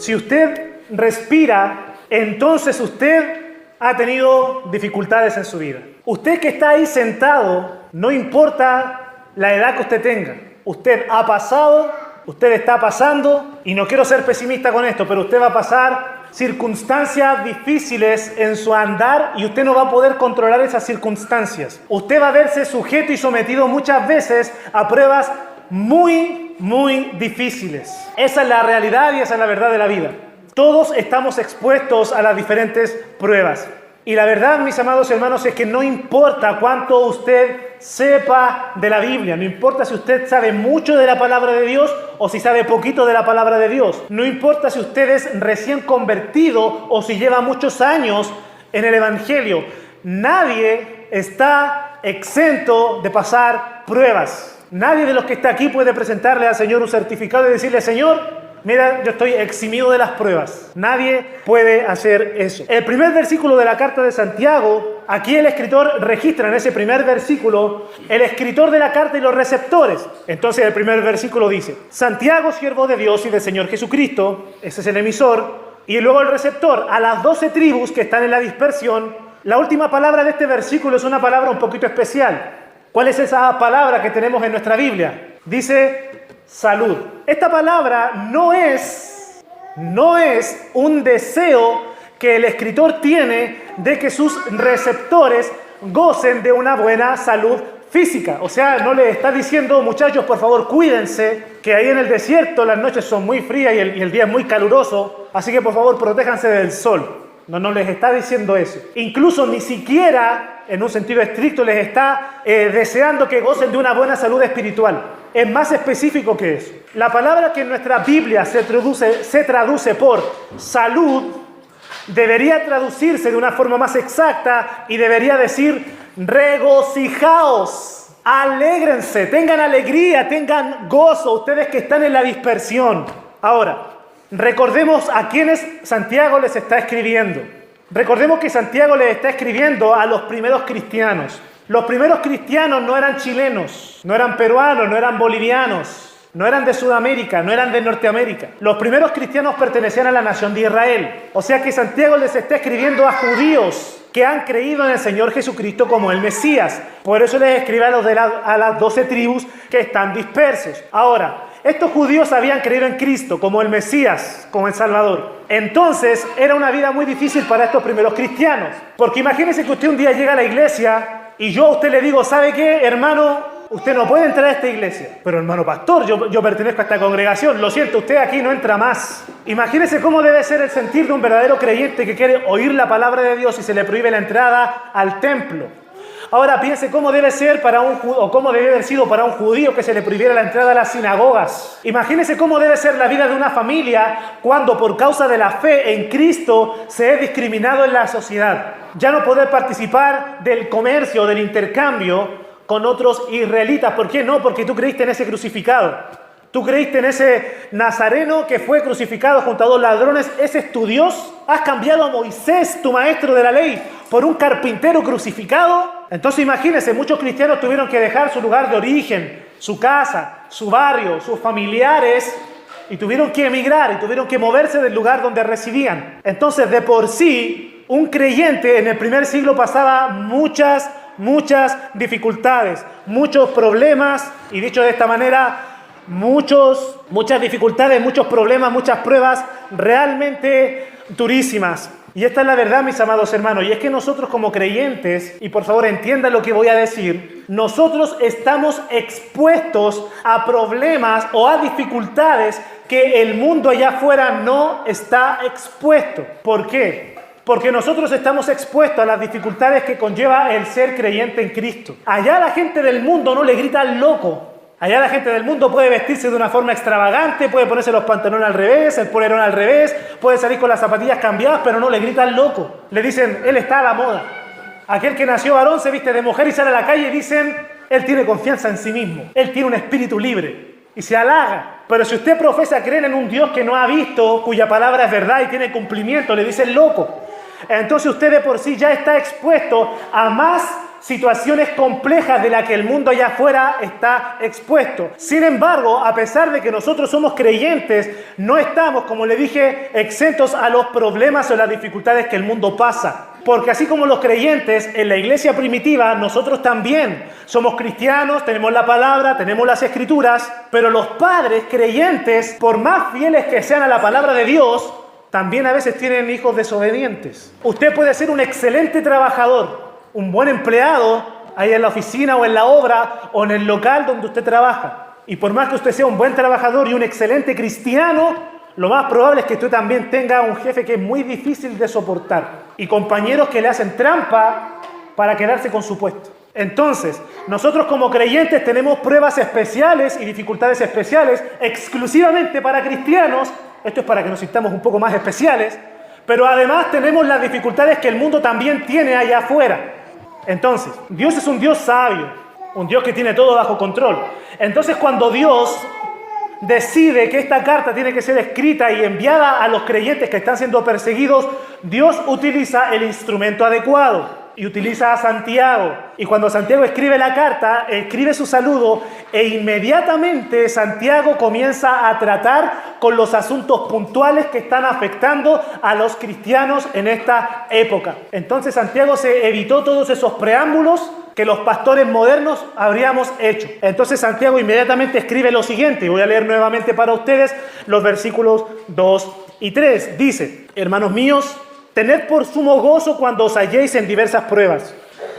Si usted respira, entonces usted ha tenido dificultades en su vida. Usted que está ahí sentado, no importa la edad que usted tenga. Usted ha pasado, usted está pasando, y no quiero ser pesimista con esto, pero usted va a pasar circunstancias difíciles en su andar y usted no va a poder controlar esas circunstancias. Usted va a verse sujeto y sometido muchas veces a pruebas muy difíciles. Esa es la realidad y esa es la verdad de la vida. Todos estamos expuestos a las diferentes pruebas. Y la verdad, mis amados hermanos, es que no importa cuánto usted sepa de la Biblia, no importa si usted sabe mucho de la palabra de Dios o si sabe poquito de la palabra de Dios, no importa si usted es recién convertido o si lleva muchos años en el Evangelio, nadie está exento de pasar pruebas. Nadie de los que está aquí puede presentarle al Señor un certificado y decirle: Señor, mira, yo estoy eximido de las pruebas. Nadie puede hacer eso. El primer versículo de la carta de Santiago, aquí el escritor registra en ese primer versículo el escritor de la carta y los receptores. Entonces el primer versículo dice: Santiago, siervo de Dios y del Señor Jesucristo, ese es el emisor, y luego el receptor, a las 12 tribus que están en la dispersión. La última palabra de este versículo es una palabra un poquito especial. ¿Cuál es esa palabra que tenemos en nuestra Biblia? Dice: salud. Esta palabra no es un deseo que el escritor tiene de que sus receptores gocen de una buena salud física. O sea, no le está diciendo: muchachos, por favor, cuídense, que ahí en el desierto las noches son muy frías y el día es muy caluroso, así que por favor protéjanse del sol. No les está diciendo eso. Incluso ni siquiera, en un sentido estricto, les está deseando que gocen de una buena salud espiritual. Es más específico que eso. La palabra que en nuestra Biblia se traduce por salud debería traducirse de una forma más exacta y debería decir: regocijaos, alégrense, tengan alegría, tengan gozo, ustedes que están en la dispersión. Ahora, recordemos a quienes Santiago les está escribiendo. Recordemos que Santiago les está escribiendo a los primeros cristianos. Los primeros cristianos no eran chilenos, no eran peruanos, no eran bolivianos, no eran de Sudamérica, no eran de Norteamérica. Los primeros cristianos pertenecían a la nación de Israel. O sea que Santiago les está escribiendo a judíos que han creído en el Señor Jesucristo como el Mesías. Por eso les escribe a las 12 tribus que están dispersos. Ahora, estos judíos habían creído en Cristo como el Mesías, como el Salvador. Entonces, era una vida muy difícil para estos primeros cristianos. Porque imagínense que usted un día llega a la iglesia y yo a usted le digo: ¿sabe qué, hermano? Usted no puede entrar a esta iglesia. Pero hermano pastor, yo pertenezco a esta congregación. Lo siento, usted aquí no entra más. Imagínese cómo debe ser el sentir de un verdadero creyente que quiere oír la palabra de Dios y se le prohíbe la entrada al templo. Ahora piense cómo debe ser cómo debe haber sido para un judío que se le prohibiera la entrada a las sinagogas. Imagínese cómo debe ser la vida de una familia cuando por causa de la fe en Cristo se es discriminado en la sociedad. Ya no poder participar del comercio, del intercambio con otros israelitas. ¿Por qué no? Porque tú creíste en ese crucificado. Tú creíste en ese nazareno que fue crucificado junto a 2 ladrones. ¿Ese es tu Dios? ¿Has cambiado a Moisés, tu maestro de la ley, por un carpintero crucificado? Entonces imagínense, muchos cristianos tuvieron que dejar su lugar de origen, su casa, su barrio, sus familiares, y tuvieron que emigrar y tuvieron que moverse del lugar donde residían. Entonces, de por sí, un creyente en el primer siglo pasaba muchas dificultades, muchos problemas, y dicho de esta manera, muchas dificultades, muchos problemas, muchas pruebas realmente durísimas. Y esta es la verdad, mis amados hermanos, y es que nosotros como creyentes, y por favor entiendan lo que voy a decir, nosotros estamos expuestos a problemas o a dificultades que el mundo allá afuera no está expuesto. ¿Por qué? Porque nosotros estamos expuestos a las dificultades que conlleva el ser creyente en Cristo. Allá la gente del mundo no le grita loco. Allá la gente del mundo puede vestirse de una forma extravagante, puede ponerse los pantalones al revés, el polerón al revés, puede salir con las zapatillas cambiadas, pero no le gritan loco. Le dicen: él está a la moda. Aquel que nació varón se viste de mujer y sale a la calle y dicen: él tiene confianza en sí mismo, él tiene un espíritu libre. Y se halaga. Pero si usted profesa creer en un Dios que no ha visto, cuya palabra es verdad y tiene cumplimiento, le dicen loco. entonces usted de por sí ya está expuesto a más situaciones complejas de las que el mundo allá afuera está expuesto. Sin embargo, a pesar de que nosotros somos creyentes, no estamos, como le dije, exentos a los problemas o las dificultades que el mundo pasa. Porque así como los creyentes en la iglesia primitiva, nosotros también somos cristianos, tenemos la palabra, tenemos las escrituras, pero los padres creyentes, por más fieles que sean a la palabra de Dios, también a veces tienen hijos desobedientes. Usted puede ser un excelente trabajador, un buen empleado, ahí en la oficina o en la obra o en el local donde usted trabaja. Y por más que usted sea un buen trabajador y un excelente cristiano, lo más probable es que usted también tenga un jefe que es muy difícil de soportar y compañeros que le hacen trampa para quedarse con su puesto. Entonces, nosotros como creyentes tenemos pruebas especiales y dificultades especiales exclusivamente para cristianos. Esto es para que nos sintamos un poco más especiales, pero además tenemos las dificultades que el mundo también tiene allá afuera. Entonces, Dios es un Dios sabio, un Dios que tiene todo bajo control. Entonces, cuando Dios decide que esta carta tiene que ser escrita y enviada a los creyentes que están siendo perseguidos, Dios utiliza el instrumento adecuado y utiliza a Santiago. Y cuando Santiago escribe la carta, escribe su saludo e inmediatamente Santiago comienza a tratar con los asuntos puntuales que están afectando a los cristianos en esta época. Entonces Santiago se evitó todos esos preámbulos que los pastores modernos habríamos hecho. Entonces Santiago inmediatamente escribe lo siguiente, y voy a leer nuevamente para ustedes los versículos 2 y 3. Dice: hermanos míos, tened por sumo gozo cuando os halléis en diversas pruebas,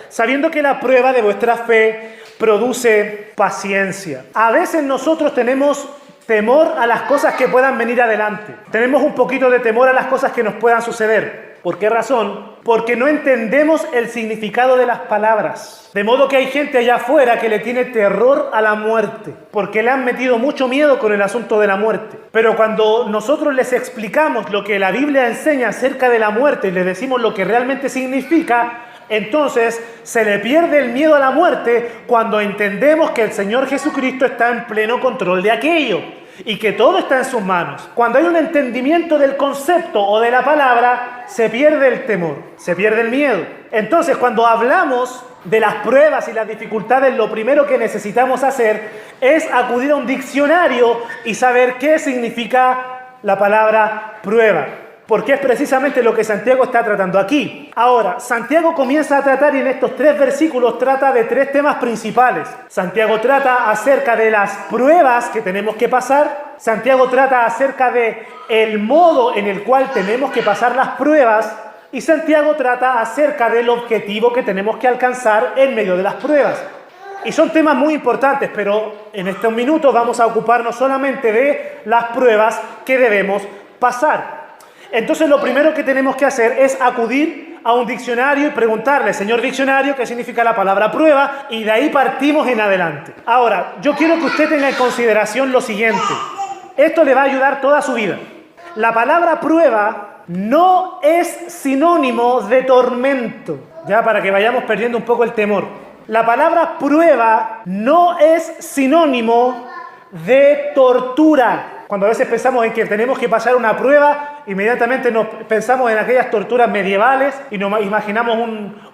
sabiendo que la prueba de vuestra fe produce paciencia. A veces nosotros tenemos temor a las cosas que puedan venir adelante. Tenemos un poquito de temor a las cosas que nos puedan suceder. ¿Por qué razón? Porque no entendemos el significado de las palabras. De modo que hay gente allá afuera que le tiene terror a la muerte, porque le han metido mucho miedo con el asunto de la muerte. Pero cuando nosotros les explicamos lo que la Biblia enseña acerca de la muerte y les decimos lo que realmente significa, entonces se le pierde el miedo a la muerte cuando entendemos que el Señor Jesucristo está en pleno control de aquello y que todo está en sus manos. Cuando hay un entendimiento del concepto o de la palabra, se pierde el temor, se pierde el miedo. Entonces, cuando hablamos de las pruebas y las dificultades, lo primero que necesitamos hacer es acudir a un diccionario y saber qué significa la palabra prueba, porque es precisamente lo que Santiago está tratando aquí. Ahora, Santiago comienza a tratar, y en estos 3 versículos trata de 3 temas principales. Santiago trata acerca de las pruebas que tenemos que pasar. Santiago trata acerca de el modo en el cual tenemos que pasar las pruebas. Y Santiago trata acerca del objetivo que tenemos que alcanzar en medio de las pruebas. Y son temas muy importantes, pero en estos minutos vamos a ocuparnos solamente de las pruebas que debemos pasar. Entonces lo primero que tenemos que hacer es acudir a un diccionario y preguntarle: señor diccionario, ¿qué significa la palabra prueba? Y de ahí partimos en adelante. Ahora, yo quiero que usted tenga en consideración lo siguiente. Esto le va a ayudar toda su vida. La palabra prueba no es sinónimo de tormento. Ya, para que vayamos perdiendo un poco el temor. La palabra prueba no es sinónimo de tortura. Cuando a veces pensamos en que tenemos que pasar una prueba, inmediatamente nos pensamos en aquellas torturas medievales y nos imaginamos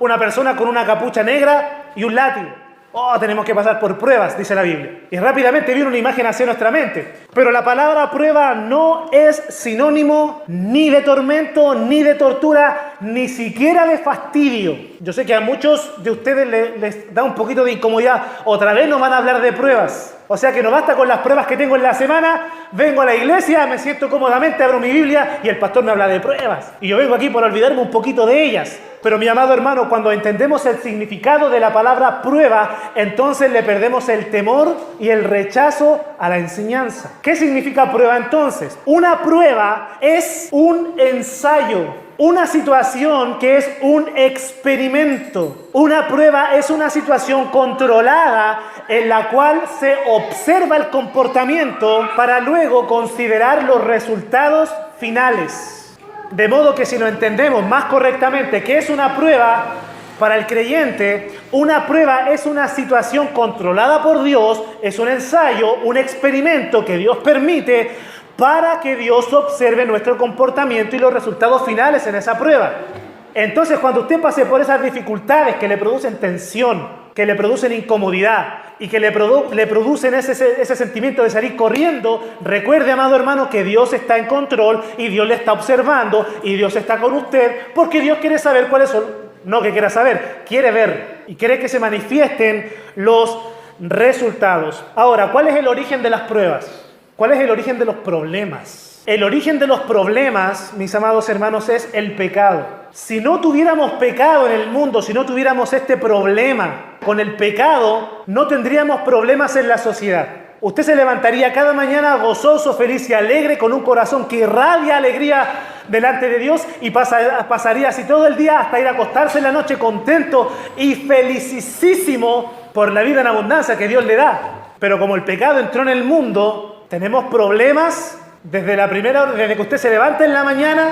una persona con una capucha negra y un látigo. Oh, tenemos que pasar por pruebas, dice la Biblia. Y rápidamente viene una imagen hacia nuestra mente. Pero la palabra prueba no es sinónimo ni de tormento, ni de tortura, ni siquiera de fastidio. Yo sé que a muchos de ustedes les da un poquito de incomodidad. Otra vez nos van a hablar de pruebas. O sea que no basta con las pruebas que tengo en la semana, vengo a la iglesia, me siento cómodamente, abro mi Biblia y el pastor me habla de pruebas. Y yo vengo aquí por olvidarme un poquito de ellas. Pero mi amado hermano, cuando entendemos el significado de la palabra prueba, entonces le perdemos el temor y el rechazo a la enseñanza. ¿Qué significa prueba entonces? Una prueba es un ensayo. Una situación que es un experimento. Una prueba es una situación controlada en la cual se observa el comportamiento para luego considerar los resultados finales. De modo que si lo entendemos más correctamente, ¿qué es una prueba? Para el creyente, una prueba es una situación controlada por Dios, es un ensayo, un experimento que Dios permite para que Dios observe nuestro comportamiento y los resultados finales en esa prueba. Entonces, cuando usted pase por esas dificultades que le producen tensión, que le producen incomodidad y que le producen ese sentimiento de salir corriendo, recuerde, amado hermano, que Dios está en control y Dios le está observando y Dios está con usted, porque Dios quiere saber cuáles son, no que quiera saber, quiere ver y quiere que se manifiesten los resultados. Ahora, ¿cuál es el origen de las pruebas? ¿Cuál es el origen de los problemas? El origen de los problemas, mis amados hermanos, es el pecado. Si no tuviéramos pecado en el mundo, si no tuviéramos este problema con el pecado, no tendríamos problemas en la sociedad. Usted se levantaría cada mañana gozoso, feliz y alegre, con un corazón que irradia alegría delante de Dios y pasaría así todo el día hasta ir a acostarse en la noche contento y felicísimo por la vida en abundancia que Dios le da. Pero como el pecado entró en el mundo, tenemos problemas desde que usted se levanta en la mañana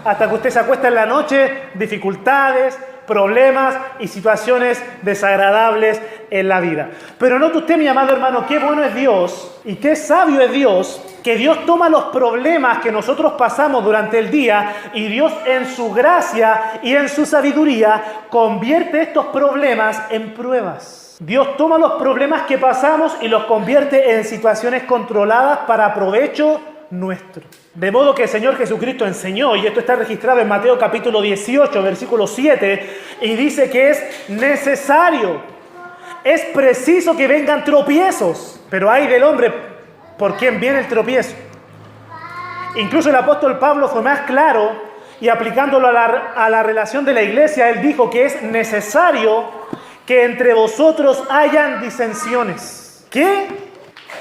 hasta que usted se acuesta en la noche, dificultades, problemas y situaciones desagradables en la vida. Pero note usted, mi amado hermano, qué bueno es Dios y qué sabio es Dios, que Dios toma los problemas que nosotros pasamos durante el día y Dios en su gracia y en su sabiduría convierte estos problemas en pruebas. Dios toma los problemas que pasamos y los convierte en situaciones controladas para provecho nuestro. De modo que el Señor Jesucristo enseñó, y esto está registrado en Mateo capítulo 18, versículo 7, y dice que es necesario, es preciso que vengan tropiezos, pero hay del hombre por quien viene el tropiezo. Incluso el apóstol Pablo fue más claro, y aplicándolo a la relación de la iglesia, él dijo que es necesario que entre vosotros hayan disensiones. ¿Qué?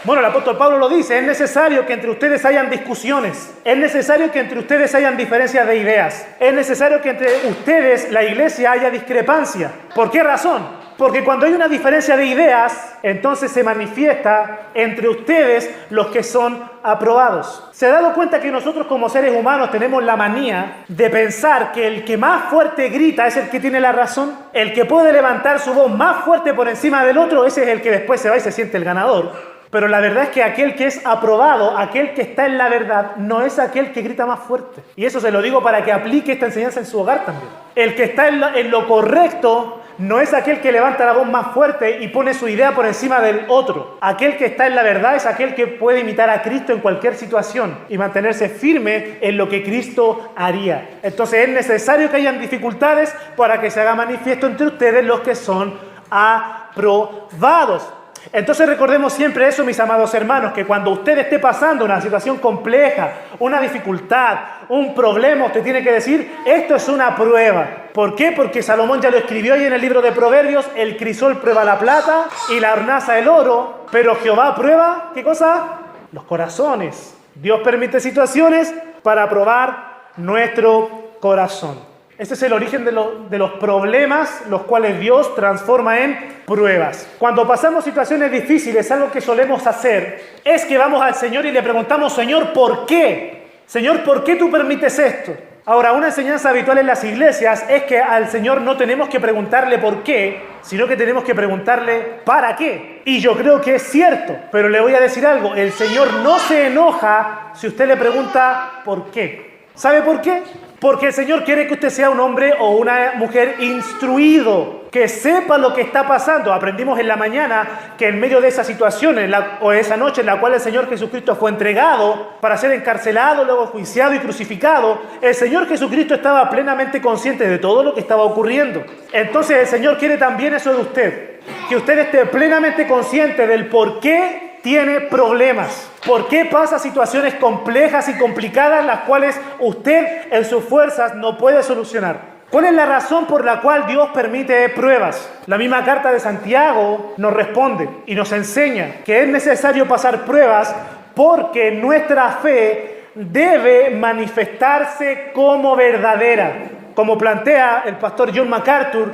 Bueno, el apóstol Pablo lo dice, es necesario que entre ustedes hayan discusiones, es necesario que entre ustedes hayan diferencias de ideas, es necesario que entre ustedes, la iglesia, haya discrepancia. ¿Por qué razón? Porque cuando hay una diferencia de ideas, entonces se manifiesta entre ustedes los que son aprobados. ¿Se ha dado cuenta que nosotros como seres humanos tenemos la manía de pensar que el que más fuerte grita es el que tiene la razón? El que puede levantar su voz más fuerte por encima del otro, ese es el que después se va y se siente el ganador. Pero la verdad es que aquel que es aprobado, aquel que está en la verdad, no es aquel que grita más fuerte. Y eso se lo digo para que aplique esta enseñanza en su hogar también. El que está en lo correcto no es aquel que levanta la voz más fuerte y pone su idea por encima del otro. Aquel que está en la verdad es aquel que puede imitar a Cristo en cualquier situación y mantenerse firme en lo que Cristo haría. Entonces es necesario que hayan dificultades para que se haga manifiesto entre ustedes los que son aprobados. Entonces recordemos siempre eso, mis amados hermanos, que cuando usted esté pasando una situación compleja, una dificultad, un problema, usted tiene que decir, esto es una prueba. ¿Por qué? Porque Salomón ya lo escribió ahí en el libro de Proverbios, el crisol prueba la plata y la hornaza el oro, pero Jehová prueba, ¿qué cosa? Los corazones. Dios permite situaciones para probar nuestro corazón. Ese es el origen de los problemas, los cuales Dios transforma en pruebas. Cuando pasamos situaciones difíciles, algo que solemos hacer es que vamos al Señor y le preguntamos, Señor, ¿por qué? Señor, ¿por qué tú permites esto? Ahora, una enseñanza habitual en las iglesias es que al Señor no tenemos que preguntarle por qué, sino que tenemos que preguntarle para qué. Y yo creo que es cierto, pero le voy a decir algo, el Señor no se enoja si usted le pregunta por qué. ¿Sabe por qué? Porque el Señor quiere que usted sea un hombre o una mujer instruido, que sepa lo que está pasando. Aprendimos en la mañana que en medio de esa situación o esa noche en la cual el Señor Jesucristo fue entregado para ser encarcelado, luego juiciado y crucificado, el Señor Jesucristo estaba plenamente consciente de todo lo que estaba ocurriendo. Entonces el Señor quiere también eso de usted, que usted esté plenamente consciente del por qué tiene problemas. ¿Por qué pasa situaciones complejas y complicadas las cuales usted en sus fuerzas no puede solucionar? ¿Cuál es la razón por la cual Dios permite pruebas? La misma carta de Santiago nos responde y nos enseña que es necesario pasar pruebas porque nuestra fe debe manifestarse como verdadera. Como plantea el pastor John MacArthur,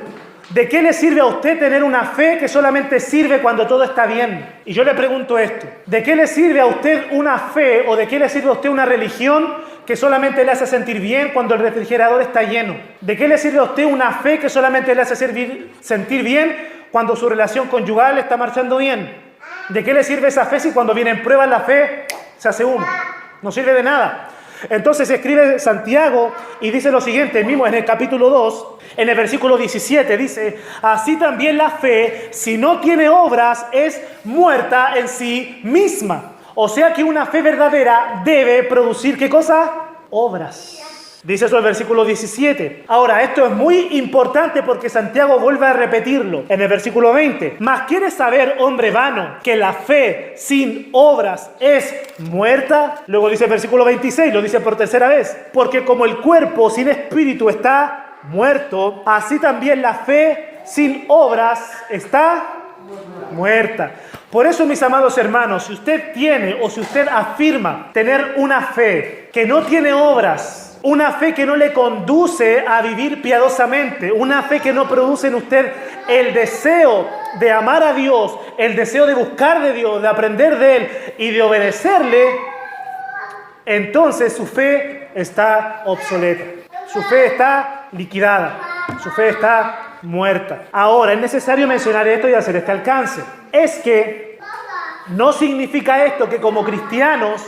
¿de qué le sirve a usted tener una fe que solamente sirve cuando todo está bien? Y yo le pregunto esto, ¿de qué le sirve a usted una fe o de qué le sirve a usted una religión que solamente le hace sentir bien cuando el refrigerador está lleno? ¿De qué le sirve a usted una fe que solamente le hace sentir bien cuando su relación conyugal está marchando bien? ¿De qué le sirve esa fe si cuando vienen pruebas la fe se hace humo? No sirve de nada. Entonces escribe Santiago y dice lo siguiente, mismo en el capítulo 2, en el versículo 17, dice, así también la fe, si no tiene obras, es muerta en sí misma. O sea que una fe verdadera debe producir, ¿qué cosa? Obras. Dice eso el versículo 17. Ahora, esto es muy importante porque Santiago vuelve a repetirlo en el versículo 20. Mas ¿quieres saber, hombre vano, que la fe sin obras es muerta? Luego dice el versículo 26, lo dice por tercera vez. Porque como el cuerpo sin espíritu está muerto, así también la fe sin obras está muerta. Por eso, mis amados hermanos, si usted tiene o si usted afirma tener una fe que no tiene obras, una fe que no le conduce a vivir piadosamente, una fe que no produce en usted el deseo de amar a Dios, el deseo de buscar de Dios, de aprender de Él y de obedecerle, entonces su fe está obsoleta, su fe está liquidada, su fe está muerta. Ahora, es necesario mencionar esto y hacer este alcance. Es que no significa esto que como cristianos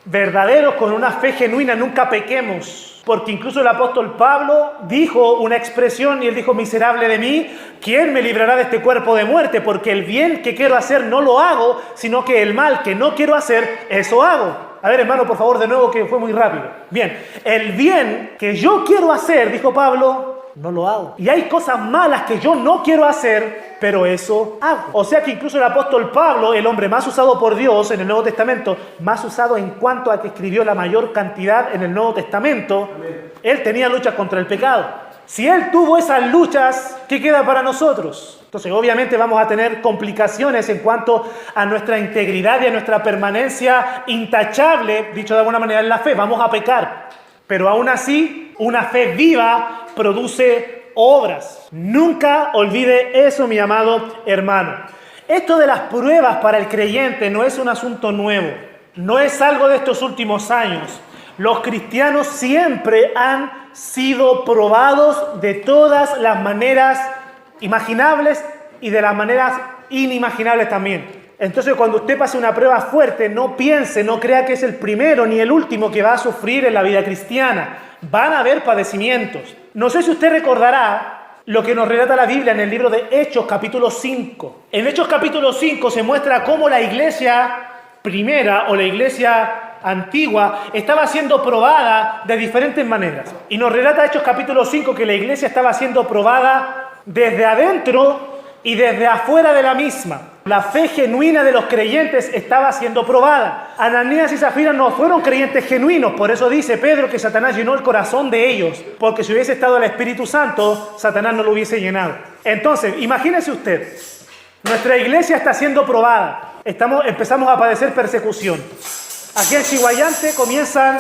verdaderos, con una fe genuina, nunca pequemos. Porque incluso el apóstol Pablo dijo una expresión y él dijo, miserable de mí, ¿quién me librará de este cuerpo de muerte? Porque el bien que quiero hacer no lo hago, sino que el mal que no quiero hacer, eso hago. A ver, hermano, por favor, de nuevo, que fue muy rápido. Bien, el bien que yo quiero hacer, dijo Pablo, no lo hago. Y hay cosas malas que yo no quiero hacer, pero eso hago. O sea que incluso el apóstol Pablo, el hombre más usado por Dios en el Nuevo Testamento, más usado en cuanto a que escribió la mayor cantidad en el Nuevo Testamento, él tenía luchas contra el pecado. Si él tuvo esas luchas, ¿qué queda para nosotros? Entonces, obviamente vamos a tener complicaciones en cuanto a nuestra integridad y a nuestra permanencia intachable, dicho de alguna manera, en la fe. Vamos a pecar. Pero aún así, una fe viva produce obras. Nunca olvide eso, mi amado hermano. Esto de las pruebas para el creyente no es un asunto nuevo. No es algo de estos últimos años. Los cristianos siempre han sido probados de todas las maneras imaginables y de las maneras inimaginables también. Entonces, cuando usted pase una prueba fuerte, no piense, no crea que es el primero ni el último que va a sufrir en la vida cristiana. Van a haber padecimientos. No sé si usted recordará lo que nos relata la Biblia en el libro de Hechos, capítulo 5. En Hechos, capítulo 5, se muestra cómo la iglesia primera o la iglesia antigua estaba siendo probada de diferentes maneras. Y nos relata Hechos, capítulo 5, que la iglesia estaba siendo probada desde adentro y desde afuera de la misma. La fe genuina de los creyentes estaba siendo probada. Ananías y Zafira no fueron creyentes genuinos, por eso dice Pedro que Satanás llenó el corazón de ellos, porque si hubiese estado el Espíritu Santo, Satanás no lo hubiese llenado. Entonces, imagínese usted, nuestra iglesia está siendo probada, empezamos a padecer persecución. Aquí en Chihuayante comienzan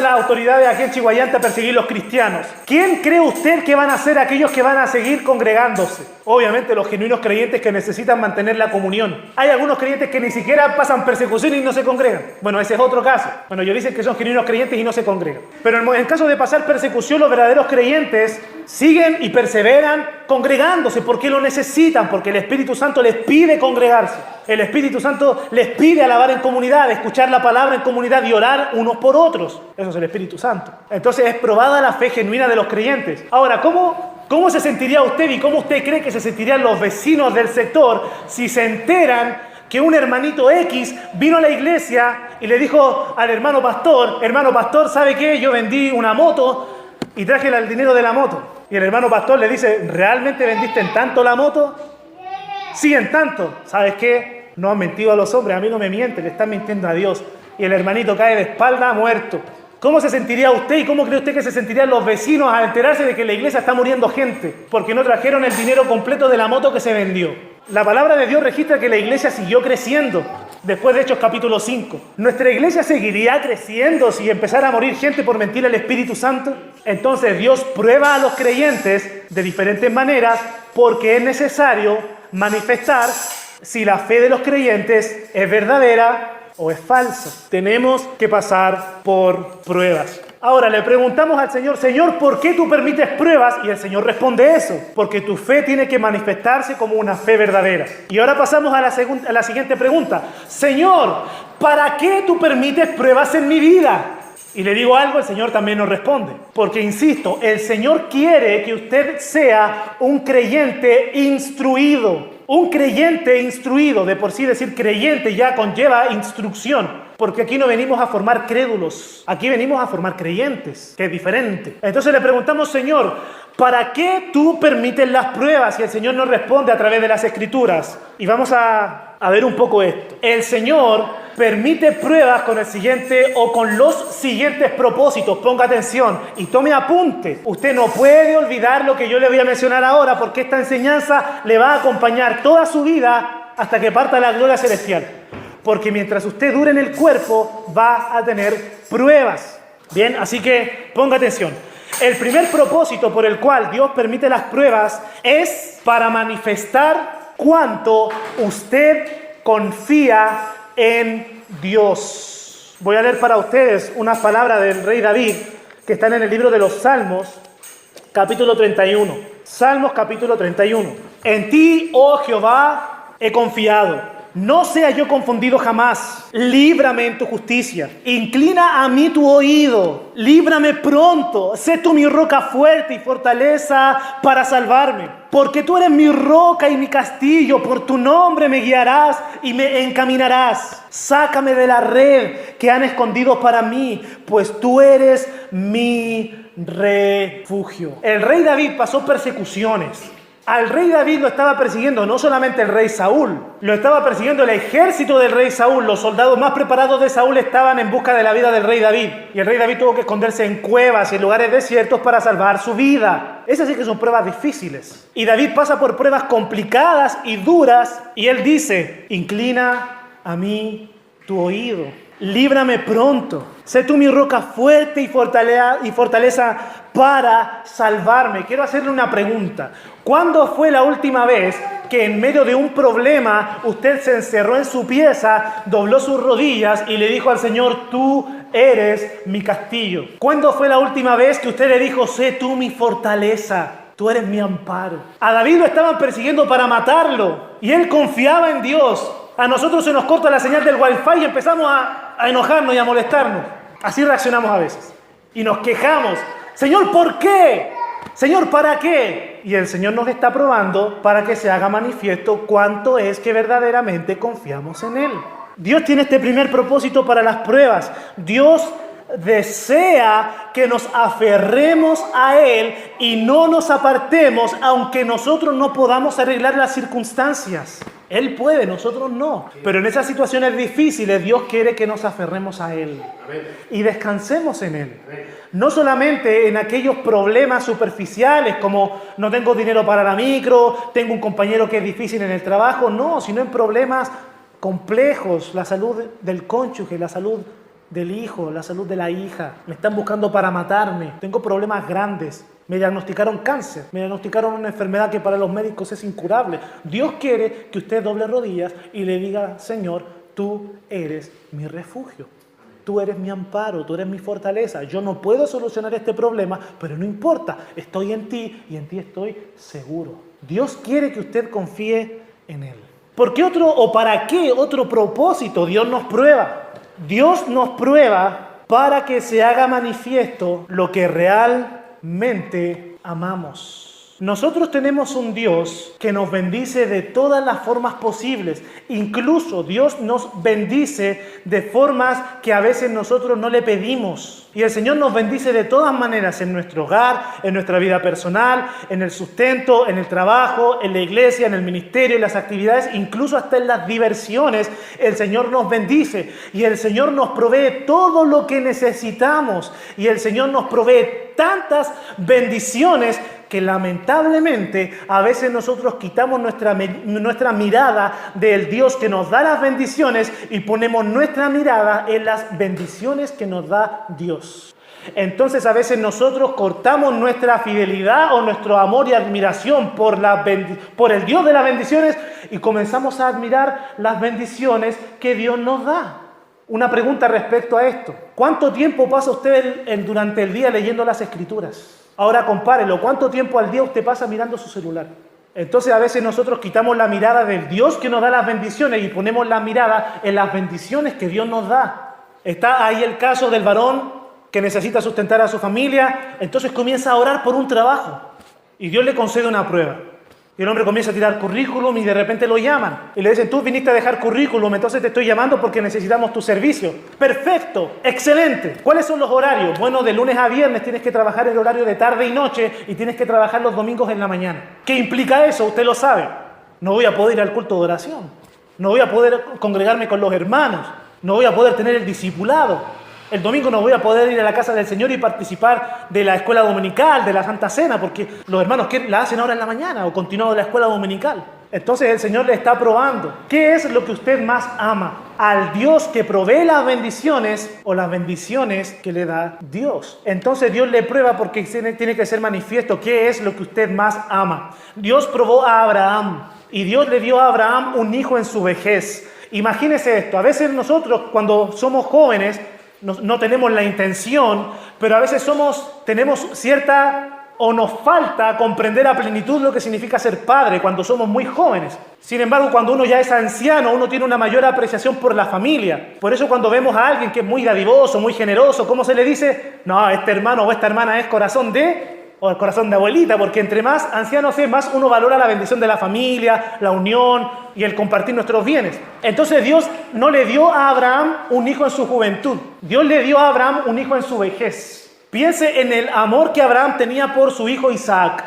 las autoridades aquí en Chihuayante a perseguir los cristianos. ¿Quién cree usted que van a ser aquellos que van a seguir congregándose? Obviamente los genuinos creyentes que necesitan mantener la comunión. Hay algunos creyentes que ni siquiera pasan persecución y no se congregan. Bueno, ese es otro caso. Bueno, ellos dicen que son genuinos creyentes y no se congregan. Pero en el caso de pasar persecución, los verdaderos creyentes siguen y perseveran congregándose porque lo necesitan, porque el Espíritu Santo les pide congregarse. El Espíritu Santo les pide alabar en comunidad, escuchar la palabra en comunidad y orar unos por otros. Eso es el Espíritu Santo. Entonces es probada la fe genuina de los creyentes. Ahora, ¿cómo se sentiría usted y cómo usted cree que se sentirían los vecinos del sector si se enteran que un hermanito X vino a la iglesia y le dijo al hermano pastor, ¿sabe qué? Yo vendí una moto y traje el dinero de la moto. Y el hermano pastor le dice, ¿realmente vendiste en tanto la moto? Sí, en tanto. ¿Sabes qué? No han mentido a los hombres, a mí no me mienten, le están mintiendo a Dios. Y el hermanito cae de espalda muerto. ¿Cómo se sentiría usted y cómo cree usted que se sentirían los vecinos al enterarse de que en la iglesia está muriendo gente? Porque no trajeron el dinero completo de la moto que se vendió. La palabra de Dios registra que la iglesia siguió creciendo después de Hechos capítulo 5. ¿Nuestra iglesia seguiría creciendo si empezara a morir gente por mentir al Espíritu Santo? Entonces Dios prueba a los creyentes de diferentes maneras porque es necesario manifestar si la fe de los creyentes es verdadera o es falsa. Tenemos que pasar por pruebas. Ahora le preguntamos al Señor, Señor, ¿por qué tú permites pruebas? Y el Señor responde eso, porque tu fe tiene que manifestarse como una fe verdadera. Y ahora pasamos a la siguiente pregunta. Señor, ¿para qué tú permites pruebas en mi vida? Y le digo algo, el Señor también nos responde. Porque, insisto, el Señor quiere que usted sea un creyente instruido. Un creyente instruido, de por sí decir creyente ya conlleva instrucción. Porque aquí no venimos a formar crédulos, aquí venimos a formar creyentes, que es diferente. Entonces le preguntamos, Señor, ¿para qué tú permites las pruebas? Y el Señor nos responde a través de las Escrituras. Y vamos a ver un poco esto. El Señor permite pruebas con el siguiente o con los siguientes propósitos. Ponga atención y tome apunte. Usted no puede olvidar lo que yo le voy a mencionar ahora, porque esta enseñanza le va a acompañar toda su vida hasta que parta la gloria celestial. Porque mientras usted dure en el cuerpo, va a tener pruebas. Bien, así que ponga atención. El primer propósito por el cual Dios permite las pruebas es para manifestar cuánto usted confía en Dios. Voy a leer para ustedes unas palabras del rey David que están en el libro de los Salmos, capítulo 31. Salmos, capítulo 31. En ti, oh Jehová, he confiado. No sea yo confundido jamás. Líbrame en tu justicia. Inclina a mí tu oído. Líbrame pronto. Sé tú mi roca fuerte y fortaleza para salvarme. Porque tú eres mi roca y mi castillo. Por tu nombre me guiarás y me encaminarás. Sácame de la red que han escondido para mí, pues tú eres mi refugio. El rey David pasó persecuciones. Al rey David lo estaba persiguiendo no solamente el rey Saúl, lo estaba persiguiendo el ejército del rey Saúl. Los soldados más preparados de Saúl estaban en busca de la vida del rey David. Y el rey David tuvo que esconderse en cuevas y en lugares desiertos para salvar su vida. Esas sí que son pruebas difíciles. Y David pasa por pruebas complicadas y duras. Y él dice, inclina a mí tu oído. Líbrame pronto. Sé tú mi roca fuerte y fortaleza para salvarme. Quiero hacerle una pregunta. ¿Cuándo fue la última vez que en medio de un problema usted se encerró en su pieza, dobló sus rodillas y le dijo al Señor, tú eres mi castillo? ¿Cuándo fue la última vez que usted le dijo, sé tú mi fortaleza? Tú eres mi amparo. A David lo estaban persiguiendo para matarlo y él confiaba en Dios. A nosotros se nos corta la señal del Wi-Fi y empezamos a enojarnos y a molestarnos. Así reaccionamos a veces. Y nos quejamos. Señor, ¿por qué? Señor, ¿para qué? Y el Señor nos está probando para que se haga manifiesto cuánto es que verdaderamente confiamos en Él. Dios tiene este primer propósito para las pruebas. Dios desea que nos aferremos a Él y no nos apartemos, aunque nosotros no podamos arreglar las circunstancias. Él puede, nosotros no. Pero en esas situaciones difíciles, Dios quiere que nos aferremos a Él y descansemos en Él. No solamente en aquellos problemas superficiales como no tengo dinero para la micro, tengo un compañero que es difícil en el trabajo, no, sino en problemas complejos, la salud del cónyuge, la salud del hijo, la salud de la hija. Me están buscando para matarme, tengo problemas grandes. Me diagnosticaron cáncer, me diagnosticaron una enfermedad que para los médicos es incurable. Dios quiere que usted doble rodillas y le diga, Señor, tú eres mi refugio, tú eres mi amparo, tú eres mi fortaleza. Yo no puedo solucionar este problema, pero no importa, estoy en ti y en ti estoy seguro. Dios quiere que usted confíe en Él. ¿Por qué otro o para qué otro propósito Dios nos prueba? Dios nos prueba para que se haga manifiesto lo que realmente amamos. Nosotros tenemos un Dios que nos bendice de todas las formas posibles. Incluso Dios nos bendice de formas que a veces nosotros no le pedimos. Y el Señor nos bendice de todas maneras en nuestro hogar, en nuestra vida personal, en el sustento, en el trabajo, en la iglesia, en el ministerio, en las actividades, incluso hasta en las diversiones. El Señor nos bendice y el Señor nos provee todo lo que necesitamos. Y el Señor nos provee tantas bendiciones que lamentablemente a veces nosotros quitamos nuestra mirada del Dios que nos da las bendiciones y ponemos nuestra mirada en las bendiciones que nos da Dios. Entonces a veces nosotros cortamos nuestra fidelidad o nuestro amor y admiración por el Dios de las bendiciones y comenzamos a admirar las bendiciones que Dios nos da. Una pregunta respecto a esto. ¿Cuánto tiempo pasa usted durante el día leyendo las Escrituras? Ahora compárelo. ¿Cuánto tiempo al día usted pasa mirando su celular? Entonces a veces nosotros quitamos la mirada del Dios que nos da las bendiciones y ponemos la mirada en las bendiciones que Dios nos da. Está ahí el caso del varón que necesita sustentar a su familia, entonces comienza a orar por un trabajo y Dios le concede una prueba. Y el hombre comienza a tirar currículum y de repente lo llaman. Y le dicen, tú viniste a dejar currículum, entonces te estoy llamando porque necesitamos tu servicio. Perfecto, excelente. ¿Cuáles son los horarios? Bueno, de lunes a viernes tienes que trabajar el horario de tarde y noche y tienes que trabajar los domingos en la mañana. ¿Qué implica eso? Usted lo sabe. No voy a poder ir al culto de oración. No voy a poder congregarme con los hermanos. No voy a poder tener el discipulado. El domingo no voy a poder ir a la casa del Señor y participar de la escuela dominical, de la Santa Cena, porque los hermanos la hacen ahora en la mañana o continúan la escuela dominical. Entonces el Señor le está probando. ¿Qué es lo que usted más ama? ¿Al Dios que provee las bendiciones o las bendiciones que le da Dios? Entonces Dios le prueba porque tiene que ser manifiesto qué es lo que usted más ama. Dios probó a Abraham y Dios le dio a Abraham un hijo en su vejez. Imagínese esto, a veces nosotros cuando somos jóvenes no tenemos la intención, pero a veces tenemos cierta o nos falta comprender a plenitud lo que significa ser padre cuando somos muy jóvenes. Sin embargo, cuando uno ya es anciano, uno tiene una mayor apreciación por la familia. Por eso cuando vemos a alguien que es muy dadivoso, muy generoso, ¿cómo se le dice? No, este hermano o esta hermana es corazón o el corazón de abuelita, porque entre más ancianos es, más uno valora la bendición de la familia, la unión y el compartir nuestros bienes. Entonces Dios no le dio a Abraham un hijo en su juventud. Dios le dio a Abraham un hijo en su vejez. Piense en el amor que Abraham tenía por su hijo Isaac.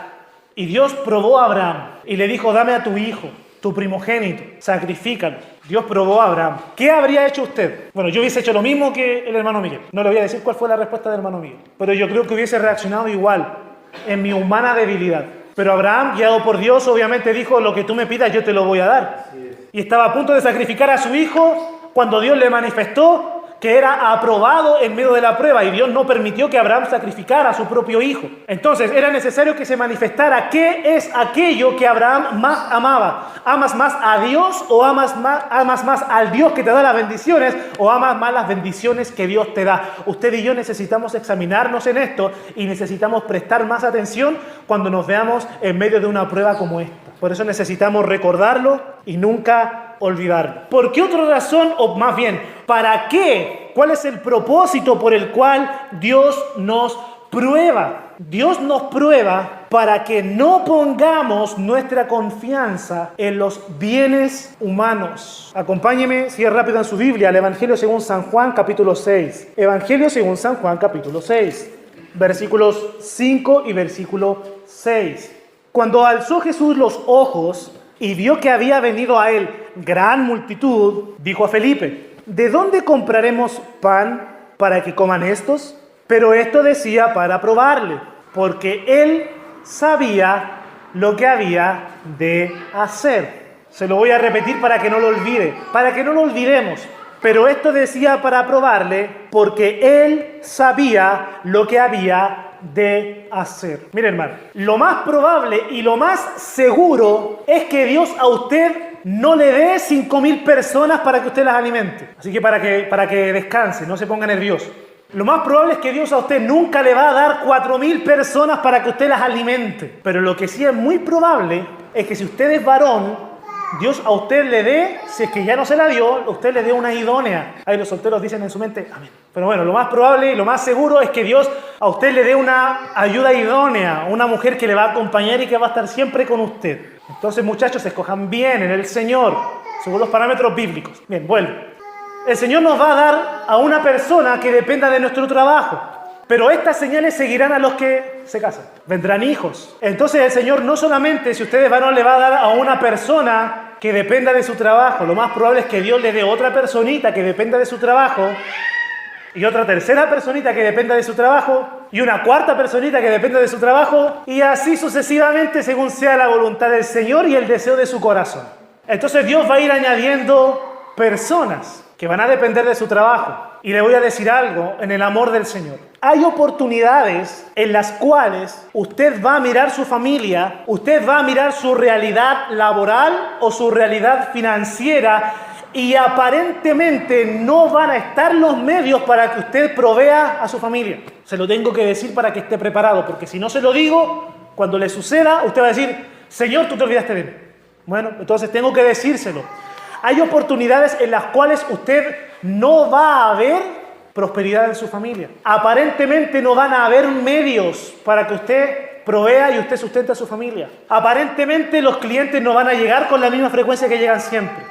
Y Dios probó a Abraham y le dijo, dame a tu hijo, tu primogénito, sacrifícalo. Dios probó a Abraham. ¿Qué habría hecho usted? Bueno, yo hubiese hecho lo mismo que el hermano Miguel. No le voy a decir cuál fue la respuesta del hermano Miguel, pero yo creo que hubiese reaccionado igual en mi humana debilidad. Pero Abraham, guiado por Dios, obviamente dijo, lo que tú me pidas yo te lo voy a dar. Y estaba a punto de sacrificar a su hijo cuando Dios le manifestó que era aprobado en medio de la prueba y Dios no permitió que Abraham sacrificara a su propio hijo. Entonces era necesario que se manifestara qué es aquello que Abraham más amaba. ¿Amas más a Dios o amas más al Dios que te da las bendiciones o amas más las bendiciones que Dios te da? Usted y yo necesitamos examinarnos en esto y necesitamos prestar más atención cuando nos veamos en medio de una prueba como esta. Por eso necesitamos recordarlo y nunca olvidarlo. ¿Por qué otra razón, o más bien, para qué? ¿Cuál es el propósito por el cual Dios nos prueba? Dios nos prueba para que no pongamos nuestra confianza en los bienes humanos. Acompáñeme, sigue rápido en su Biblia, al Evangelio según San Juan, capítulo 6. Evangelio según San Juan, capítulo 6, versículos 5 y versículo 6. Cuando alzó Jesús los ojos y vio que había venido a él gran multitud, dijo a Felipe, ¿de dónde compraremos pan para que coman estos? Pero esto decía para probarle, porque él sabía lo que había de hacer. Se lo voy a repetir para que no lo olvide, para que no lo olvidemos. Pero esto decía para probarle, porque él sabía lo que había de hacer. Mire, hermano, lo más probable y lo más seguro es que Dios a usted no le dé 5.000 personas para que usted las alimente. Así que para que descanse, no se ponga nervioso. Lo más probable es que Dios a usted nunca le va a dar 4.000 personas para que usted las alimente. Pero lo que sí es muy probable es que si usted es varón, Dios a usted le dé, si es que ya no se la dio, usted le dé una idónea. Ahí los solteros dicen en su mente, amén. Pero bueno, lo más probable y lo más seguro es que Dios a usted le dé una ayuda idónea, una mujer que le va a acompañar y que va a estar siempre con usted. Entonces, muchachos, escojan bien en el Señor, según los parámetros bíblicos. Bien, vuelvo. El Señor nos va a dar a una persona que dependa de nuestro trabajo. Pero estas señales seguirán a los que se casan. Vendrán hijos. Entonces el Señor no solamente, si usted es varón, le va a dar a una persona que dependa de su trabajo. Lo más probable es que Dios le dé otra personita que dependa de su trabajo, y otra tercera personita que dependa de su trabajo, y una cuarta personita que dependa de su trabajo, y así sucesivamente según sea la voluntad del Señor y el deseo de su corazón. Entonces Dios va a ir añadiendo personas que van a depender de su trabajo. Y le voy a decir algo en el amor del Señor. Hay oportunidades en las cuales usted va a mirar su familia, usted va a mirar su realidad laboral o su realidad financiera y aparentemente no van a estar los medios para que usted provea a su familia. Se lo tengo que decir para que esté preparado, porque si no se lo digo, cuando le suceda, usted va a decir, Señor, tú te olvidaste de mí. Bueno, entonces tengo que decírselo. Hay oportunidades en las cuales usted no va a ver prosperidad en su familia. Aparentemente no van a haber medios para que usted provea y usted sustente a su familia. Aparentemente los clientes no van a llegar con la misma frecuencia que llegan siempre.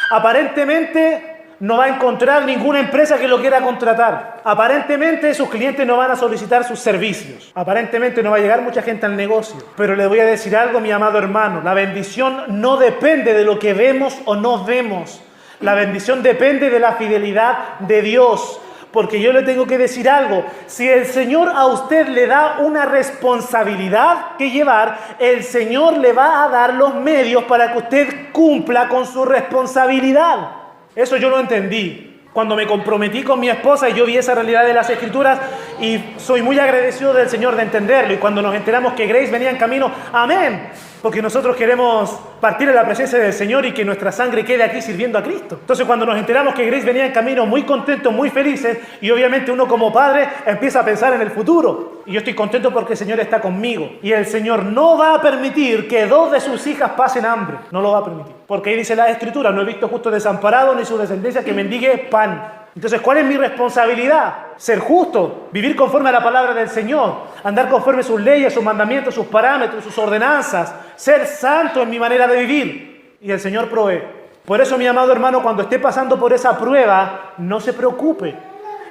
Aparentemente no va a encontrar ninguna empresa que lo quiera contratar. Aparentemente sus clientes no van a solicitar sus servicios. Aparentemente no va a llegar mucha gente al negocio. Pero le voy a decir algo, mi amado hermano. La bendición no depende de lo que vemos o no vemos. La bendición depende de la fidelidad de Dios. Porque yo le tengo que decir algo. Si el Señor a usted le da una responsabilidad que llevar, el Señor le va a dar los medios para que usted cumpla con su responsabilidad. Eso yo lo entendí cuando me comprometí con mi esposa y yo vi esa realidad de las Escrituras y soy muy agradecido del Señor de entenderlo. Y cuando nos enteramos que Grace venía en camino, amén, porque nosotros queremos partir en la presencia del Señor y que nuestra sangre quede aquí sirviendo a Cristo. Entonces cuando nos enteramos que Grace venía en camino, muy contentos, muy felices, y obviamente uno como padre empieza a pensar en el futuro. Y yo estoy contento porque el Señor está conmigo. Y el Señor no va a permitir que 2 de sus hijas pasen hambre. No lo va a permitir. Porque ahí dice la Escritura, no he visto justo desamparado ni su descendencia que mendigue pan. Entonces, ¿cuál es mi responsabilidad? Ser justo, vivir conforme a la palabra del Señor, andar conforme a sus leyes, sus mandamientos, sus parámetros, sus ordenanzas, ser santo en mi manera de vivir. Y el Señor provee. Por eso, mi amado hermano, cuando esté pasando por esa prueba, no se preocupe.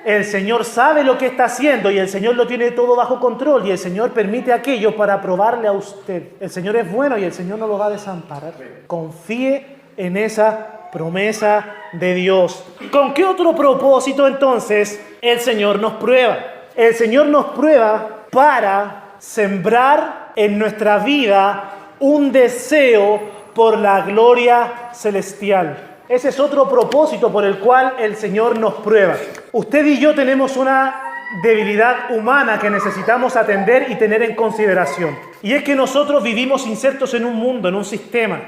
El Señor sabe lo que está haciendo y el Señor lo tiene todo bajo control y el Señor permite aquello para probarle a usted. El Señor es bueno y el Señor no lo va a desamparar. Confíe en esa promesa de Dios. ¿Con qué otro propósito entonces el Señor nos prueba? El Señor nos prueba para sembrar en nuestra vida un deseo por la gloria celestial. Ese es otro propósito por el cual el Señor nos prueba. Usted y yo tenemos una debilidad humana que necesitamos atender y tener en consideración. Y es que nosotros vivimos insertos en un mundo, en un sistema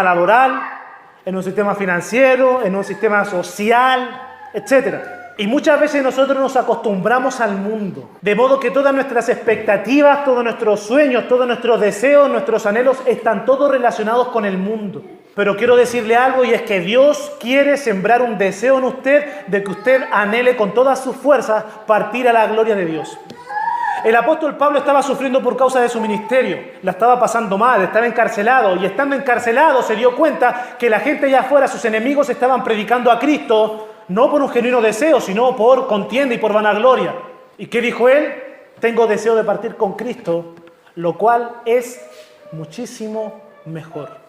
laboral, en un sistema financiero, en un sistema social, etc. Y muchas veces nosotros nos acostumbramos al mundo, de modo que todas nuestras expectativas, todos nuestros sueños, todos nuestros deseos, nuestros anhelos están todos relacionados con el mundo. Pero quiero decirle algo y es que Dios quiere sembrar un deseo en usted de que usted anhele con todas sus fuerzas partir a la gloria de Dios. El apóstol Pablo estaba sufriendo por causa de su ministerio, la estaba pasando mal, estaba encarcelado y estando encarcelado se dio cuenta que la gente allá afuera, sus enemigos, estaban predicando a Cristo no por un genuino deseo, sino por contienda y por vanagloria. ¿Y qué dijo él? Tengo deseo de partir con Cristo, lo cual es muchísimo mejor.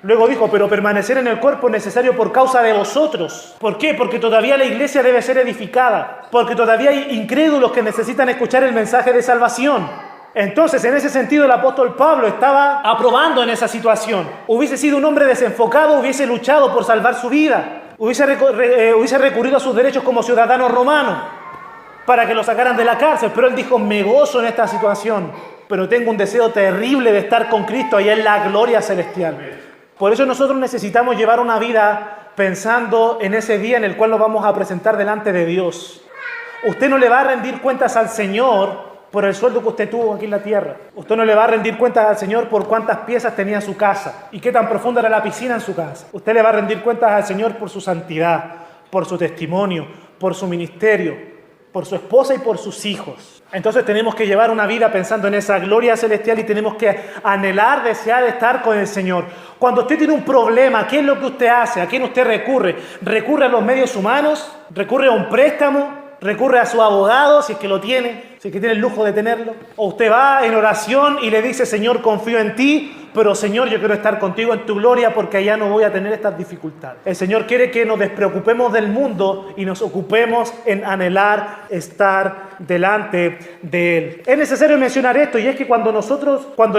Luego dijo, pero permanecer en el cuerpo es necesario por causa de vosotros. ¿Por qué? Porque todavía la iglesia debe ser edificada. Porque todavía hay incrédulos que necesitan escuchar el mensaje de salvación. Entonces, en ese sentido, el apóstol Pablo estaba aprobando en esa situación. Hubiese sido un hombre desenfocado, hubiese luchado por salvar su vida. Hubiese recurrido a sus derechos como ciudadano romano para que lo sacaran de la cárcel. Pero él dijo, me gozo en esta situación, pero tengo un deseo terrible de estar con Cristo allá en la gloria celestial. Por eso nosotros necesitamos llevar una vida pensando en ese día en el cual nos vamos a presentar delante de Dios. Usted no le va a rendir cuentas al Señor por el sueldo que usted tuvo aquí en la tierra. Usted no le va a rendir cuentas al Señor por cuántas piezas tenía en su casa y qué tan profunda era la piscina en su casa. Usted le va a rendir cuentas al Señor por su santidad, por su testimonio, por su ministerio, por su esposa y por sus hijos. Entonces tenemos que llevar una vida pensando en esa gloria celestial y tenemos que anhelar, desear estar con el Señor. Cuando usted tiene un problema, ¿qué es lo que usted hace? ¿A quién usted recurre? ¿Recurre a los medios humanos? ¿Recurre a un préstamo? ¿Recurre a su abogado si es que lo tiene? Si es que tiene el lujo de tenerlo. ¿O usted va en oración y le dice, Señor, confío en ti, pero Señor, yo quiero estar contigo en tu gloria porque allá no voy a tener estas dificultades? El Señor quiere que nos despreocupemos del mundo y nos ocupemos en anhelar estar delante de Él. Es necesario mencionar esto, y es que cuando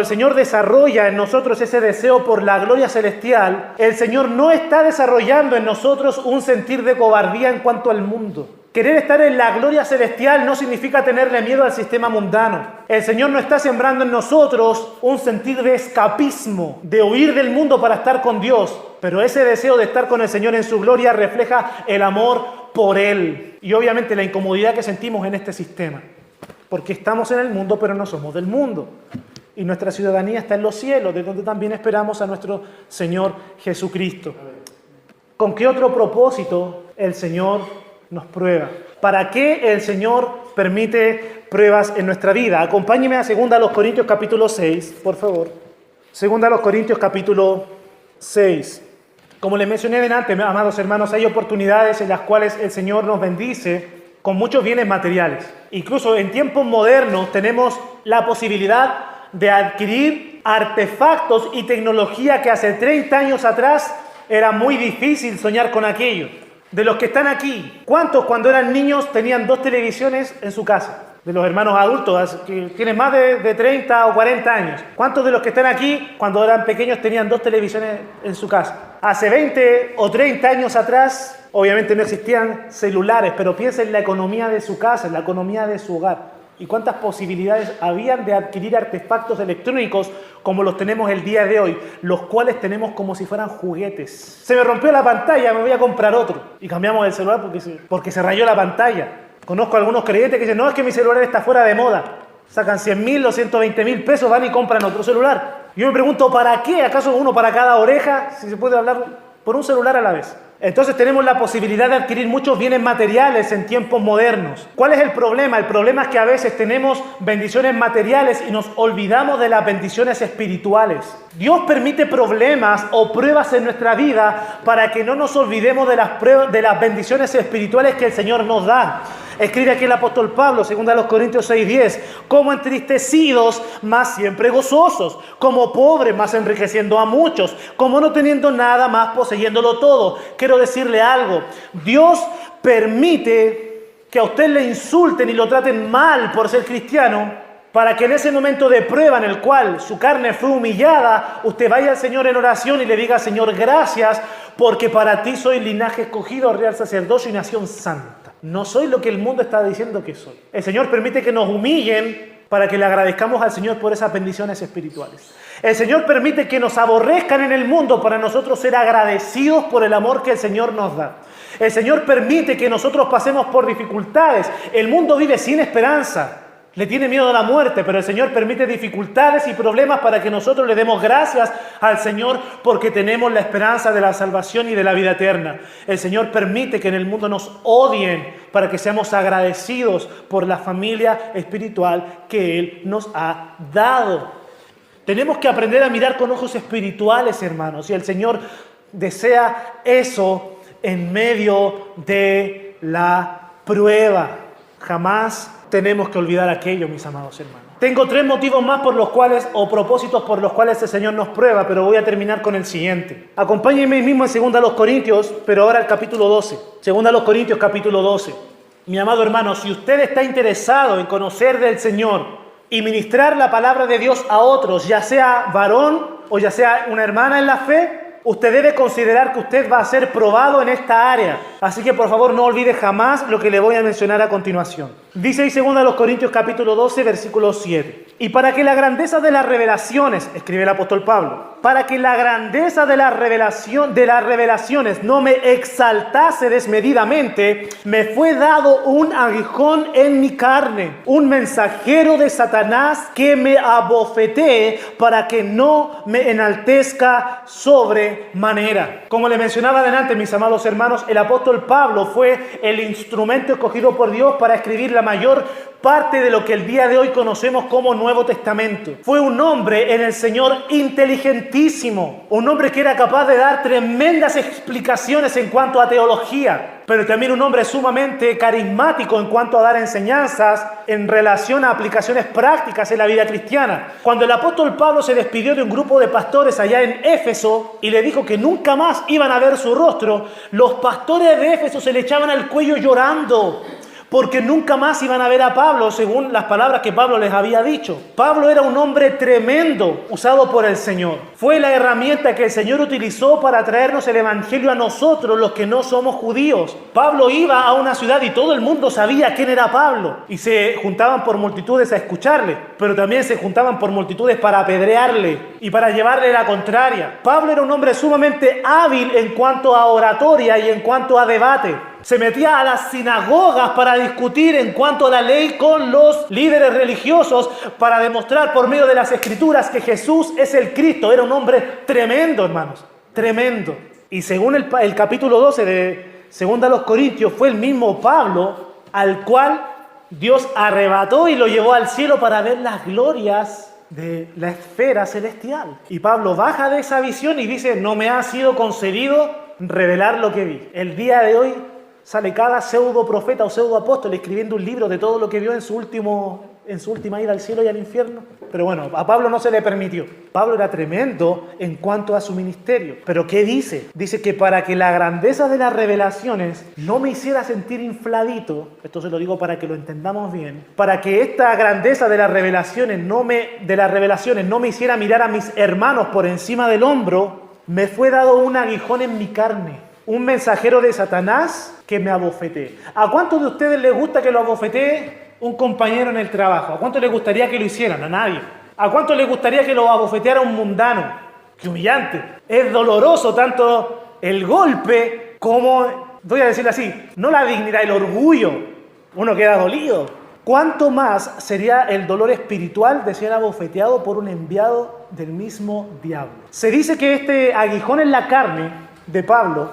el Señor desarrolla en nosotros ese deseo por la gloria celestial, el Señor no está desarrollando en nosotros un sentir de cobardía en cuanto al mundo. Querer estar en la gloria celestial no significa tenerle miedo al sistema mundano. El Señor no está sembrando en nosotros un sentir de escapismo, de huir del mundo para estar con Dios. Pero ese deseo de estar con el Señor en su gloria refleja el amor por Él. Y obviamente la incomodidad que sentimos en este sistema. Porque estamos en el mundo, pero no somos del mundo. Y nuestra ciudadanía está en los cielos, de donde también esperamos a nuestro Señor Jesucristo. ¿Con qué otro propósito el Señor nos prueba. ¿Para qué el Señor permite pruebas en nuestra vida? Acompáñeme a 2 Corintios capítulo 6, por favor. 2 Corintios capítulo 6. Como les mencioné delante, amados hermanos, hay oportunidades en las cuales el Señor nos bendice con muchos bienes materiales. Incluso en tiempos modernos tenemos la posibilidad de adquirir artefactos y tecnología que hace 30 años atrás era muy difícil soñar con aquello. De los que están aquí, ¿cuántos cuando eran niños tenían 2 televisiones en su casa? De los hermanos adultos que tienen más de 30 o 40 años. ¿Cuántos de los que están aquí cuando eran pequeños tenían 2 televisiones en su casa? Hace 20 o 30 años atrás, obviamente no existían celulares, pero piensa en la economía de su casa, en la economía de su hogar. ¿Y cuántas posibilidades habían de adquirir artefactos electrónicos como los tenemos el día de hoy? Los cuales tenemos como si fueran juguetes. Se me rompió la pantalla, me voy a comprar otro. Y cambiamos el celular porque se rayó la pantalla. Conozco a algunos creyentes que dicen, no, es que mi celular está fuera de moda. Sacan 100.000 o 120.000 pesos, van y compran otro celular. Yo me pregunto, ¿para qué? ¿Acaso uno para cada oreja? Si se puede hablar por un celular a la vez. Entonces tenemos la posibilidad de adquirir muchos bienes materiales en tiempos modernos. ¿Cuál es el problema? El problema es que a veces tenemos bendiciones materiales y nos olvidamos de las bendiciones espirituales. Dios permite problemas o pruebas en nuestra vida para que no nos olvidemos de las bendiciones espirituales que el Señor nos da. Escribe aquí el apóstol Pablo, 2 Corintios 6:10, como entristecidos, mas siempre gozosos, como pobres, mas enriqueciendo a muchos, como no teniendo nada, más poseyéndolo todo. Quiero decirle algo, Dios permite que a usted le insulten y lo traten mal por ser cristiano, para que en ese momento de prueba en el cual su carne fue humillada, usted vaya al Señor en oración y le diga, Señor, gracias, porque para ti soy linaje escogido, real sacerdocio y nación santa. No soy lo que el mundo está diciendo que soy. El Señor permite que nos humillen para que le agradezcamos al Señor por esas bendiciones espirituales. El Señor permite que nos aborrezcan en el mundo para nosotros ser agradecidos por el amor que el Señor nos da. El Señor permite que nosotros pasemos por dificultades. El mundo vive sin esperanza. Le tiene miedo a la muerte, pero el Señor permite dificultades y problemas para que nosotros le demos gracias al Señor porque tenemos la esperanza de la salvación y de la vida eterna. El Señor permite que en el mundo nos odien para que seamos agradecidos por la familia espiritual que Él nos ha dado. Tenemos que aprender a mirar con ojos espirituales, hermanos, y el Señor desea eso en medio de la prueba. Jamás tenemos que olvidar aquello, mis amados hermanos. Tengo 3 motivos más por los cuales, o propósitos por los cuales el Señor nos prueba, pero voy a terminar con el siguiente. Acompáñenme mismo en 2 Corintios, pero ahora el capítulo 12. 2 Corintios, capítulo 12. Mi amado hermano, si usted está interesado en conocer del Señor y ministrar la palabra de Dios a otros, ya sea varón o ya sea una hermana en la fe, usted debe considerar que usted va a ser probado en esta área. Así que por favor no olvide jamás lo que le voy a mencionar a continuación. Dice ahí 2 Corintios capítulo 12, versículo 7. Y para que la grandeza de las revelaciones, escribe el apóstol Pablo, para que la grandeza de las revelaciones no me exaltase desmedidamente, me fue dado un aguijón en mi carne, un mensajero de Satanás que me abofetee para que no me enaltezca sobremanera. Como le mencionaba adelante, mis amados hermanos, el apóstol Pablo fue el instrumento escogido por Dios para escribir la mayor parte de lo que el día de hoy conocemos como Nuevo Testamento. Fue un hombre en el Señor inteligentísimo, un hombre que era capaz de dar tremendas explicaciones en cuanto a teología, pero también un hombre sumamente carismático en cuanto a dar enseñanzas en relación a aplicaciones prácticas en la vida cristiana. Cuando el apóstol Pablo se despidió de un grupo de pastores allá en Éfeso y le dijo que nunca más iban a ver su rostro, los pastores de Éfeso se le echaban al cuello llorando, porque nunca más iban a ver a Pablo, según las palabras que Pablo les había dicho. Pablo era un hombre tremendo, usado por el Señor. Fue la herramienta que el Señor utilizó para traernos el evangelio a nosotros, los que no somos judíos. Pablo iba a una ciudad y todo el mundo sabía quién era Pablo. Y se juntaban por multitudes a escucharle, pero también se juntaban por multitudes para apedrearle y para llevarle la contraria. Pablo era un hombre sumamente hábil en cuanto a oratoria y en cuanto a debate. Se metía a las sinagogas para discutir en cuanto a la ley con los líderes religiosos para demostrar por medio de las escrituras que Jesús es el Cristo. Era un hombre tremendo, hermanos, tremendo. Y según el capítulo 12 de según a los Corintios, fue el mismo Pablo al cual Dios arrebató y lo llevó al cielo para ver las glorias de la esfera celestial. Y Pablo baja de esa visión y dice, no me ha sido concedido revelar lo que vi. El día de hoy sale cada pseudo profeta o pseudo apóstol escribiendo un libro de todo lo que vio en su última ida al cielo y al infierno. Pero bueno, a Pablo no se le permitió. Pablo era tremendo en cuanto a su ministerio. Pero ¿qué dice? Dice que para que la grandeza de las revelaciones no me hiciera sentir infladito, esto se lo digo para que lo entendamos bien, para que esta grandeza de las revelaciones no me hiciera mirar a mis hermanos por encima del hombro, me fue dado un aguijón en mi carne, un mensajero de Satanás que me abofetee. ¿A cuántos de ustedes les gusta que lo abofetee un compañero en el trabajo? ¿A cuánto les gustaría que lo hicieran? A nadie. ¿A cuánto les gustaría que lo abofeteara un mundano? ¡Qué humillante! Es doloroso tanto el golpe como, voy a decirlo así, no la dignidad, el orgullo. Uno queda dolido. ¿Cuánto más sería el dolor espiritual de ser abofeteado por un enviado del mismo diablo? Se dice que este aguijón en la carne de Pablo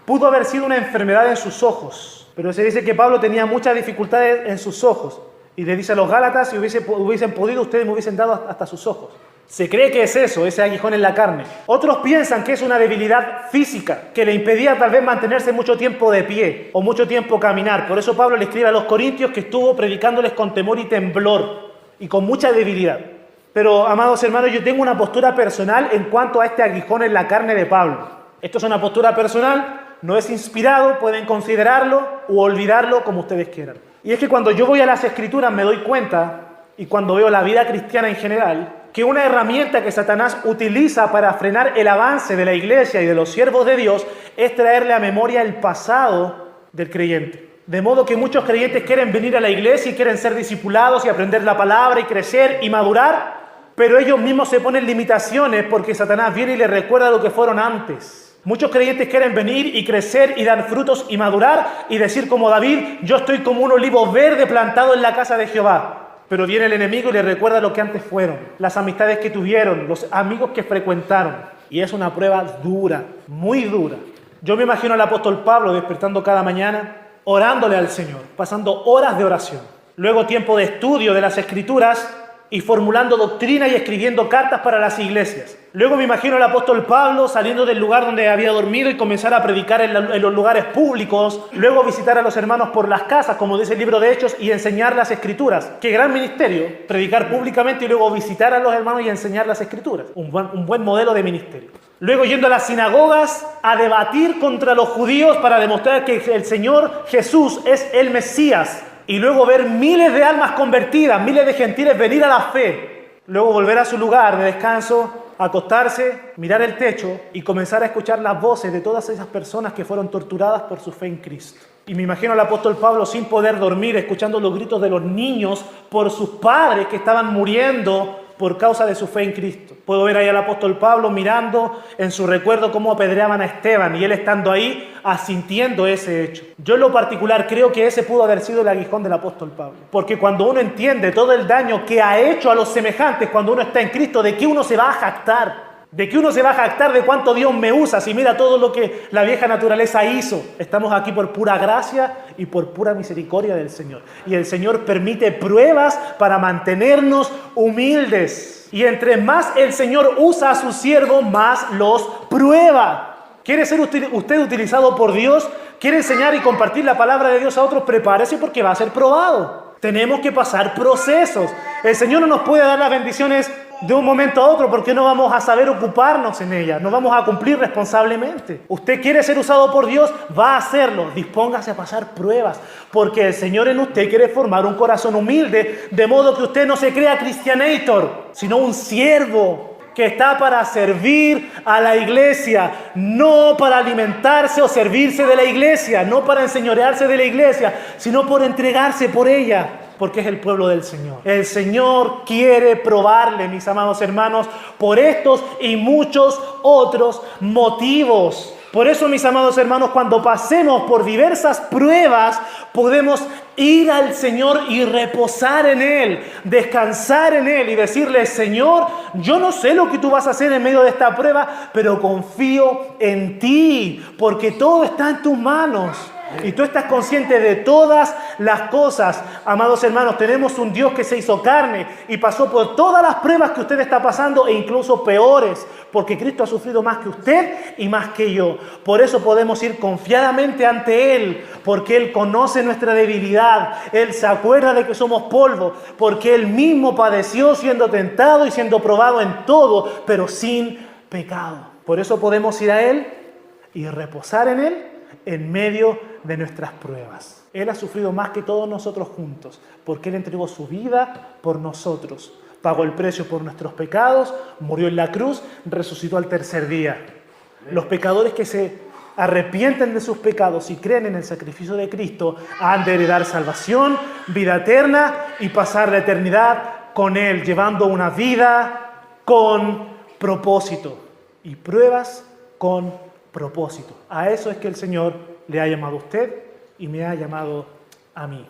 pudo haber sido una enfermedad en sus ojos, pero se dice que Pablo tenía muchas dificultades en sus ojos. Y le dice a los Gálatas, si hubiesen podido, ustedes me hubiesen dado hasta sus ojos. Se cree que es eso, ese aguijón en la carne. Otros piensan que es una debilidad física, que le impedía tal vez mantenerse mucho tiempo de pie, o mucho tiempo caminar. Por eso Pablo le escribe a los Corintios que estuvo predicándoles con temor y temblor, y con mucha debilidad. Pero, amados hermanos, yo tengo una postura personal en cuanto a este aguijón en la carne de Pablo. Esto es una postura personal, no es inspirado, pueden considerarlo o olvidarlo como ustedes quieran. Y es que cuando yo voy a las Escrituras me doy cuenta, y cuando veo la vida cristiana en general, que una herramienta que Satanás utiliza para frenar el avance de la iglesia y de los siervos de Dios es traerle a memoria el pasado del creyente. De modo que muchos creyentes quieren venir a la iglesia y quieren ser discipulados y aprender la palabra y crecer y madurar, pero ellos mismos se ponen limitaciones porque Satanás viene y les recuerda lo que fueron antes. Muchos creyentes quieren venir y crecer y dar frutos y madurar y decir como David, yo estoy como un olivo verde plantado en la casa de Jehová. Pero viene el enemigo y les recuerda lo que antes fueron, las amistades que tuvieron, los amigos que frecuentaron. Y es una prueba dura, muy dura. Yo me imagino al apóstol Pablo despertando cada mañana, orándole al Señor, pasando horas de oración. Luego tiempo de estudio de las Escrituras y formulando doctrina y escribiendo cartas para las iglesias. Luego me imagino al apóstol Pablo saliendo del lugar donde había dormido y comenzar a predicar en los lugares públicos. Luego visitar a los hermanos por las casas, como dice el libro de Hechos, y enseñar las Escrituras. ¡Qué gran ministerio! Predicar públicamente y luego visitar a los hermanos y enseñar las Escrituras. Un buen modelo de ministerio. Luego yendo a las sinagogas a debatir contra los judíos para demostrar que el Señor Jesús es el Mesías. Y luego ver miles de almas convertidas, miles de gentiles venir a la fe. Luego volver a su lugar de descanso, acostarse, mirar el techo y comenzar a escuchar las voces de todas esas personas que fueron torturadas por su fe en Cristo. Y me imagino al apóstol Pablo sin poder dormir, escuchando los gritos de los niños por sus padres que estaban muriendo por causa de su fe en Cristo. Puedo ver ahí al apóstol Pablo mirando en su recuerdo cómo apedreaban a Esteban y él estando ahí asintiendo ese hecho. Yo en lo particular creo que ese pudo haber sido el aguijón del apóstol Pablo. Porque cuando uno entiende todo el daño que ha hecho a los semejantes cuando uno está en Cristo, ¿de qué uno se va a jactar? ¿De qué uno se va a jactar de cuánto Dios me usa? Si mira todo lo que la vieja naturaleza hizo. Estamos aquí por pura gracia y por pura misericordia del Señor. Y el Señor permite pruebas para mantenernos humildes. Y entre más el Señor usa a su siervo, más los prueba. ¿Quiere ser usted utilizado por Dios? ¿Quiere enseñar y compartir la palabra de Dios a otros? Prepárese porque va a ser probado. Tenemos que pasar procesos. El Señor no nos puede dar las bendiciones de un momento a otro porque no vamos a saber ocuparnos en ellas, no vamos a cumplir responsablemente. Usted quiere ser usado por Dios, va a hacerlo. Dispóngase a pasar pruebas porque el Señor en usted quiere formar un corazón humilde, de modo que usted no se crea cristianator, sino un siervo que está para servir a la iglesia, no para alimentarse o servirse de la iglesia, no para enseñorearse de la iglesia, sino por entregarse por ella, porque es el pueblo del Señor. El Señor quiere probarle, mis amados hermanos, por estos y muchos otros motivos. Por eso, mis amados hermanos, cuando pasemos por diversas pruebas, podemos ir al Señor y reposar en Él, descansar en Él y decirle: Señor, yo no sé lo que tú vas a hacer en medio de esta prueba, pero confío en ti, porque todo está en tus manos. Y tú estás consciente de todas las cosas. Amados hermanos, tenemos un Dios que se hizo carne y pasó por todas las pruebas que usted está pasando e incluso peores, porque Cristo ha sufrido más que usted y más que yo. Por eso podemos ir confiadamente ante Él, porque Él conoce nuestra debilidad. Él se acuerda de que somos polvo, porque Él mismo padeció siendo tentado y siendo probado en todo, pero sin pecado. Por eso podemos ir a Él y reposar en Él en medio de nuestras pruebas. Él ha sufrido más que todos nosotros juntos, porque Él entregó su vida por nosotros, pagó el precio por nuestros pecados, murió en la cruz, resucitó al tercer día. Los pecadores que se arrepienten de sus pecados y creen en el sacrificio de Cristo han de heredar salvación, vida eterna y pasar la eternidad con Él, llevando una vida con propósito y pruebas con propósito. A eso es que el Señor le ha llamado a usted y me ha llamado a mí.